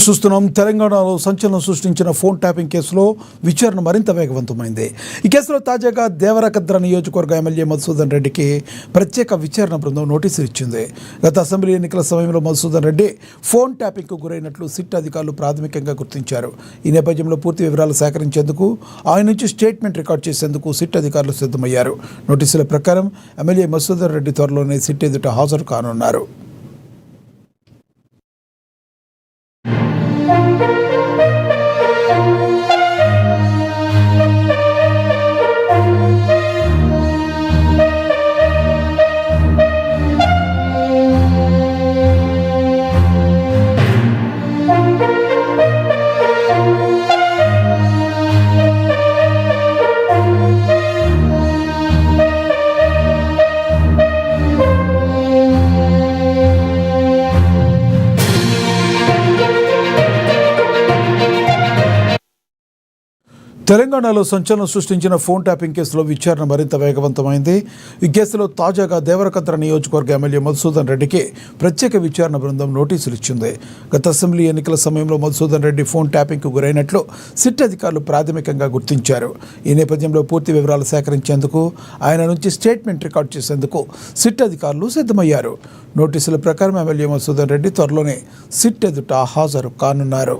చూస్తున్నాం. తెలంగాణలో సంచలనం సృష్టించిన ఫోన్ ట్యాపింగ్ కేసులో విచారణ మరింత వేగవంతమైంది. ఈ కేసులో తాజాగా దేవరకద్ర నియోజకవర్గ ఎమ్మెల్యే మధుసూదన్ రెడ్డికి ప్రత్యేక విచారణ బృందం నోటీసులు ఇచ్చింది. గత అసెంబ్లీ ఎన్నికల సమయంలో మధుసూదన్ రెడ్డి ఫోన్ ట్యాపింగ్కు గురైనట్లు సిట్ అధికారులు ప్రాథమికంగా గుర్తించారు. ఈ నేపథ్యంలో పూర్తి వివరాలు సేకరించేందుకు ఆయన నుంచి స్టేట్మెంట్ రికార్డ్ చేసేందుకు సిట్ అధికారులు సిద్ధమయ్యారు. నోటీసుల ప్రకారం ఎమ్మెల్యే మధుసూదన్ రెడ్డి త్వరలోనే సిట్ ఎదుట హాజరు కానున్నారు. తెలంగాణలో సంచలనం సృష్టించిన ఫోన్ ట్యాపింగ్ కేసులో విచారణ మరింత వేగవంతమైంది. ఈ కేసులో తాజాగా దేవరకద్ర నియోజకవర్గ ఎమ్మెల్యే మధుసూదన్ రెడ్డికి ప్రత్యేక విచారణ బృందం నోటీసులు ఇచ్చింది. గత అసెంబ్లీ ఎన్నికల సమయంలో మధుసూదన్ రెడ్డి ఫోన్ ట్యాపింగ్కు గురైనట్లు సిట్ అధికారులు ప్రాథమికంగా గుర్తించారు. ఈ నేపథ్యంలో పూర్తి వివరాలు సేకరించేందుకు ఆయన నుంచి స్టేట్మెంట్ రికార్డ్ చేసేందుకు సిట్ అధికారులు సిద్ధమయ్యారు. నోటీసుల ప్రకారం ఎమ్మెల్యే మధుసూదన్ రెడ్డి త్వరలోనే సిట్ ఎదుట హాజరు కానున్నారు.